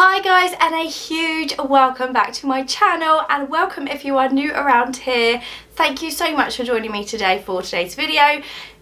Hi guys, and a huge welcome back to my channel, and welcome if you are new around here. Thank you so much for joining me today for today's video.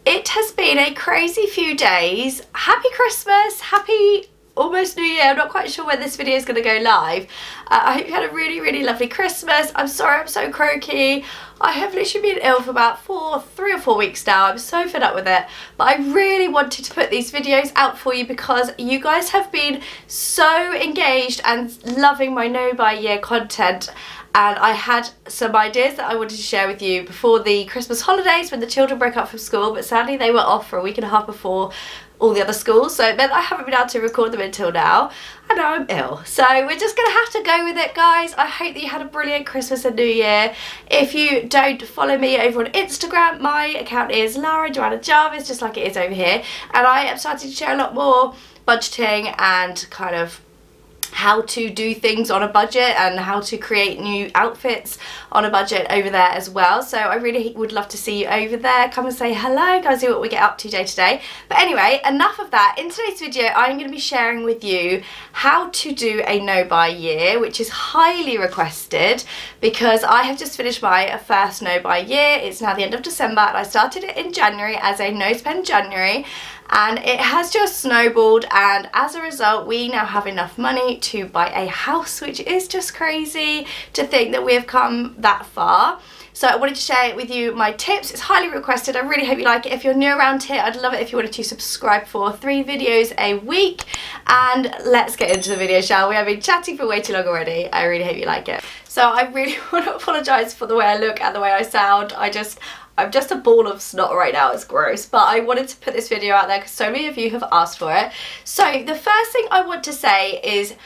It has been a crazy few days. Happy Christmas, happy almost New Year. I'm not quite sure when this video is going to go live. I hope you had a really lovely Christmas. I'm sorry I'm so croaky. I have literally been ill for about 3 or 4 weeks now. I'm so fed up with it, but I really wanted to put these videos out for you because you guys have been so engaged and loving my no buy year content, and I had some ideas that I wanted to share with you before the Christmas holidays when the children broke up from school, but sadly they were off for a week and a half before all the other schools, so it meant I haven't been able to record them until now, and now I'm ill. So we're just gonna have to go with it, guys. I hope that you had a brilliant Christmas and New Year. If you don't follow me over on Instagram, my account is Lara, Joanna, Jarvis, just like it is over here, and I am starting to share a lot more budgeting and kind of how to do things on a budget and how to create new outfits on a budget over there as well. So I really would love to see you over there. Come and say hello, guys, see what we get up to day to day. But anyway, enough of that. In today's video, I'm going to be sharing with you how to do a no buy year, which is highly requested because I have just finished my first no buy year. It's now the end of December, and I started it in January as a no spend January. And it has just snowballed, and as a result we now have enough money to buy a house, which is just crazy to think that we have come that far. So I wanted to share with you my tips. It's highly requested. I really hope you like it. If you're new around here, I'd love it if you wanted to subscribe for 3 videos a week. And let's get into the video, shall we? I've been chatting for way too long already. I really hope you like it. So I really want to apologise for the way I look and the way I sound. I'm just a ball of snot right now, it's gross, but I wanted to put this video out there because so many of you have asked for it. So the first thing I want to say is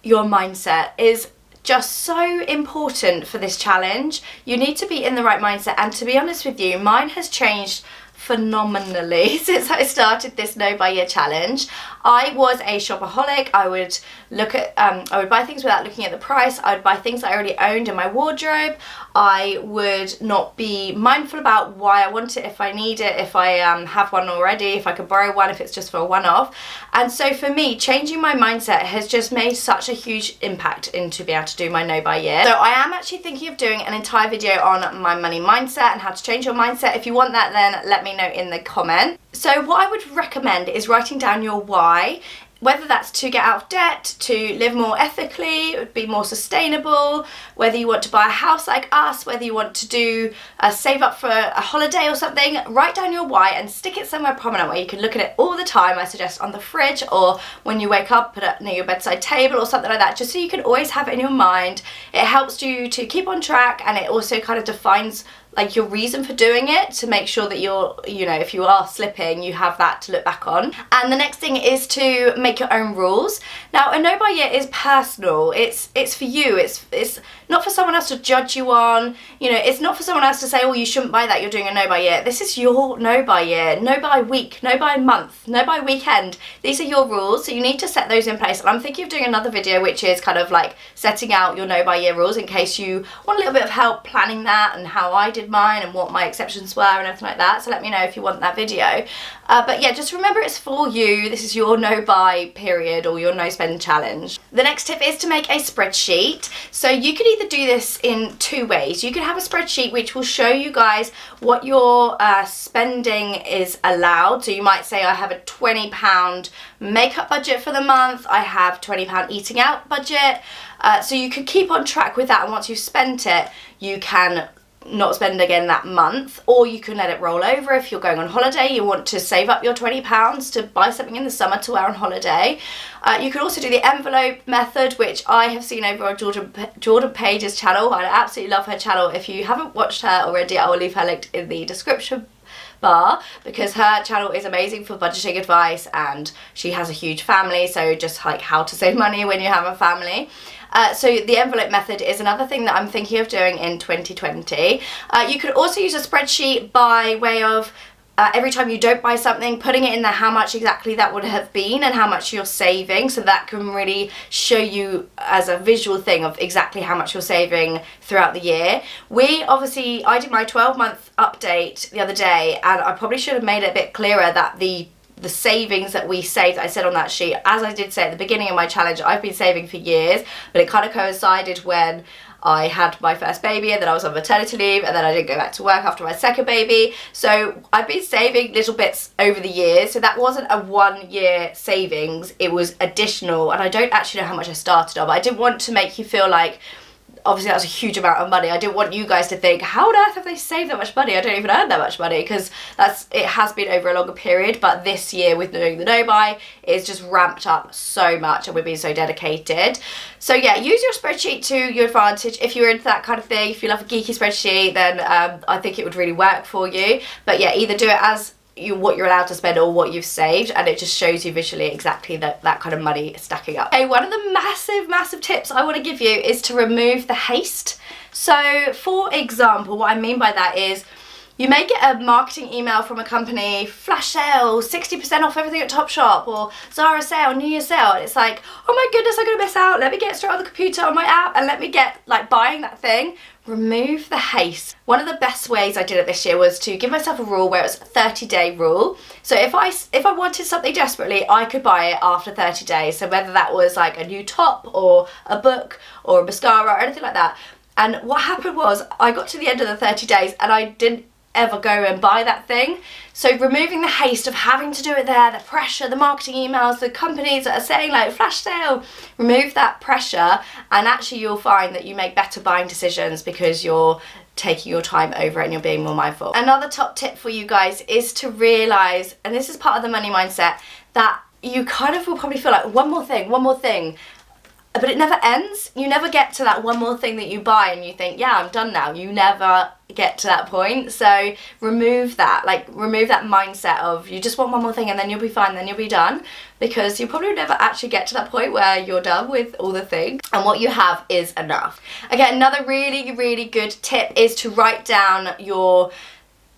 your mindset is just so important for this challenge. You need to be in the right mindset, and to be honest with you, mine has changed phenomenally since I started this no buy year challenge. I was a shopaholic. I would look at I would buy things without looking at the price. I would buy things I already owned in my wardrobe. I would not be mindful about why I want it, if I need it, if I have one already, if I could borrow one, if it's just for a one-off. And so for me, changing my mindset has just made such a huge impact into being able to do my no buy year. So I am actually thinking of doing an entire video on my money mindset and how to change your mindset. If you want that, then let me know in the comment. So what I would recommend is writing down your why, whether that's to get out of debt, to live more ethically, be more sustainable, whether you want to buy a house like us, whether you want to do save up for a holiday or something. Write down your why and stick it somewhere prominent where you can look at it all the time. I suggest on the fridge, or when you wake up, put it near your bedside table or something like that, just so you can always have it in your mind. It helps you to keep on track, and it also kind of defines like your reason for doing it, to make sure that you're, you know, if you are slipping, you have that to look back on. And the next thing is to make your own rules. Now, a no buy year is personal. It's for you. It's not for someone else to judge you on. You know, it's not for someone else to say, oh, you shouldn't buy that, you're doing a no buy year. This is your no buy year, no buy week, no buy month, no buy weekend. These are your rules, so you need to set those in place. And I'm thinking of doing another video which is kind of like setting out your no buy year rules in case you want a little bit of help planning that and how I did mine and what my exceptions were and everything like that. So let me know if you want that video. But yeah, just remember it's for you. This is your no buy period or your no spend challenge. The next tip is to make a spreadsheet. So you could either do this in 2 ways. You could have a spreadsheet which will show you guys what your spending is allowed. So you might say, I have a £20 makeup budget for the month, I have £20 eating out budget. So you could keep on track with that, and once you've spent it, you can not spend again that month, or you can let it roll over. If you're going on holiday, you want to save up your £20 to buy something in the summer to wear on holiday. You can also do the envelope method, which I have seen over on Jordan Page's channel. I absolutely love her channel. If you haven't watched her already, I will leave her linked in the description bar, because her channel is amazing for budgeting advice, and she has a huge family, so just like how to save money when you have a family. So the envelope method is another thing that I'm thinking of doing in 2020. You could also use a spreadsheet by way of every time you don't buy something, putting it in there how much exactly that would have been and how much you're saving, so that can really show you as a visual thing of exactly how much you're saving throughout the year. I did my 12-month update the other day, and I probably should have made it a bit clearer that the the savings that we saved, I said on that sheet, as I did say at the beginning of my challenge, I've been saving for years, but it kind of coincided when I had my first baby, and then I was on maternity leave, and then I didn't go back to work after my second baby. So I've been saving little bits over the years. So that wasn't a 1 year savings, it was additional, and I don't actually know how much I started on, but I didn't want to make you feel like, obviously that was a huge amount of money. I didn't want you guys to think, how on earth have they saved that much money? I don't even earn that much money, because it has been over a longer period, but this year with doing the no buy, it's just ramped up so much, and we're being so dedicated. So yeah, use your spreadsheet to your advantage. If you're into that kind of thing, if you love a geeky spreadsheet, then I think it would really work for you. But yeah, either do it as what you're allowed to spend or what you've saved, and it just shows you visually exactly that kind of money stacking up. Okay, one of the massive tips I want to give you is to remove the haste. So for example, what I mean by that is, you may get a marketing email from a company, flash sale, 60% off everything at Topshop, or Zara sale, New Year sale, and it's like, oh my goodness, I'm gonna miss out, let me get straight on the computer on my app and let me get like buying that thing. Remove the haste. One of the best ways I did it this year was to give myself a rule where it was a 30-day rule. So if I wanted something desperately, I could buy it after 30 days. So whether that was like a new top or a book or a mascara or anything like that. And what happened was, I got to the end of the 30 days and I didn't ever go and buy that thing. So removing the haste of having to do it there, the pressure, the marketing emails, the companies that are saying like flash sale, remove that pressure, and actually you'll find that you make better buying decisions because you're taking your time over it and you're being more mindful. Another top tip for you guys is to realise, and this is part of the money mindset, that you kind of will probably feel like one more thing, but it never ends. You never get to that one more thing that you buy and you think, yeah, I'm done now. You never get to that point. So remove that mindset of you just want one more thing and then you'll be fine, then you'll be done, because you probably never actually get to that point where you're done with all the things and what you have is enough. Okay, another really good tip is to write down your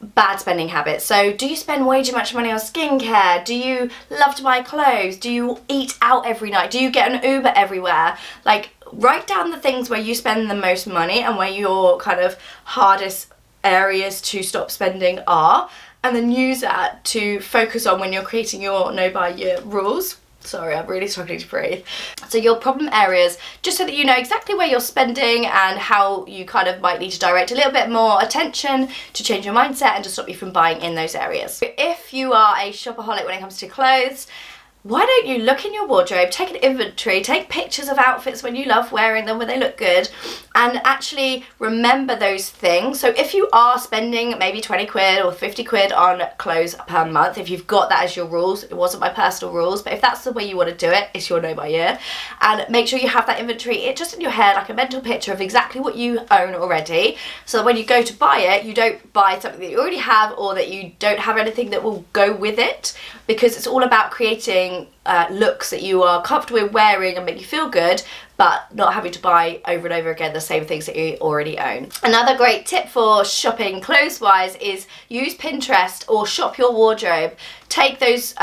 bad spending habits. So do you spend way too much money on skincare? Do you love to buy clothes? Do you eat out every night? Do you get an Uber everywhere? Like, write down the things where you spend the most money and where your kind of hardest areas to stop spending are, and then use that to focus on when you're creating your no buy year rules. Sorry, I'm really struggling to breathe. So your problem areas, just so that you know exactly where you're spending and how you kind of might need to direct a little bit more attention to change your mindset and to stop you from buying in those areas. If you are a shopaholic when it comes to clothes, why don't you look in your wardrobe, take an inventory, take pictures of outfits when you love wearing them, when they look good, and actually remember those things. So if you are spending maybe 20 quid or 50 quid on clothes per month, if you've got that as your rules, it wasn't my personal rules, but if that's the way you want to do it, it's your no buy year. And make sure you have that inventory just in your head, like a mental picture of exactly what you own already, so that when you go to buy it, you don't buy something that you already have or that you don't have anything that will go with it, because it's all about creating looks that you are comfortable with wearing and make you feel good, but not having to buy over and over again the same things that you already own. Another great tip for shopping clothes wise is use Pinterest or shop your wardrobe. Take those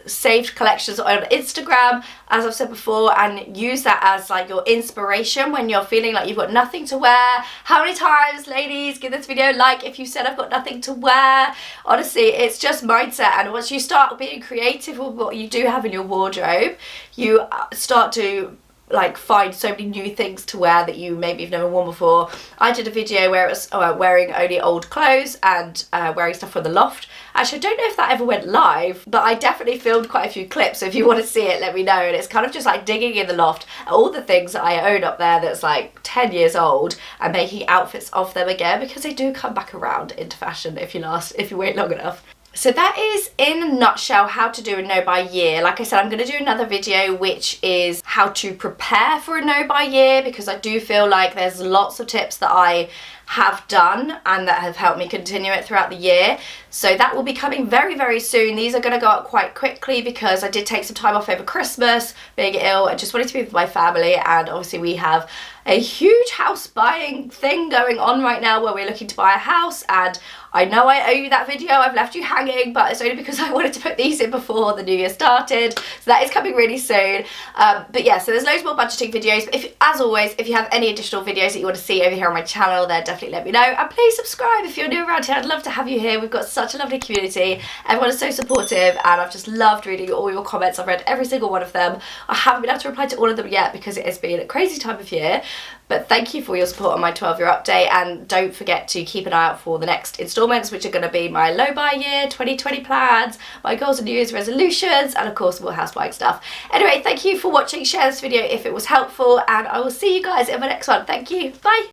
saved collections on Instagram, as I've said before, and use that as like your inspiration when you're feeling like you've got nothing to wear. How many times, ladies, give this video a like if you said I've got nothing to wear. Honestly, it's just mindset, and once you start being creative with what you do have in your wardrobe, you start to like find so many new things to wear that you maybe have never worn before. I did a video where it was wearing only old clothes and wearing stuff from the loft. Actually, I don't know if that ever went live, but I definitely filmed quite a few clips, so if you want to see it, let me know. And it's kind of just like digging in the loft, all the things that I own up there that's like 10 years old, and making outfits of them again, because they do come back around into fashion if you wait long enough. So that is, in a nutshell, how to do a no buy year. Like I said, I'm going to do another video which is how to prepare for a no buy year, because I do feel like there's lots of tips that I have done and that have helped me continue it throughout the year. So that will be coming very soon. These are going to go up quite quickly because I did take some time off over Christmas, being ill, and just wanted to be with my family. And obviously we have a huge house buying thing going on right now where we're looking to buy a house, and I know I owe you that video. I've left you hanging, but it's only because I wanted to put these in before the new year started. So that is coming really soon. But yeah, so there's loads more budgeting videos. But as always, if you have any additional videos that you want to see over here on my channel, they're definitely definitely let me know. And please subscribe if you're new around here. I'd love to have you here. We've got such a lovely community. Everyone is so supportive, and I've just loved reading all your comments. I've read every single one of them. I haven't been able to reply to all of them yet because it has been a crazy time of year, but thank you for your support on my 12-year update, and don't forget to keep an eye out for the next instalments, which are going to be my low buy year 2020 plans, my goals and New Year's resolutions, and of course more house buying stuff. Anyway, thank you for watching. Share this video if it was helpful, and I will see you guys in my next one. Thank you. Bye.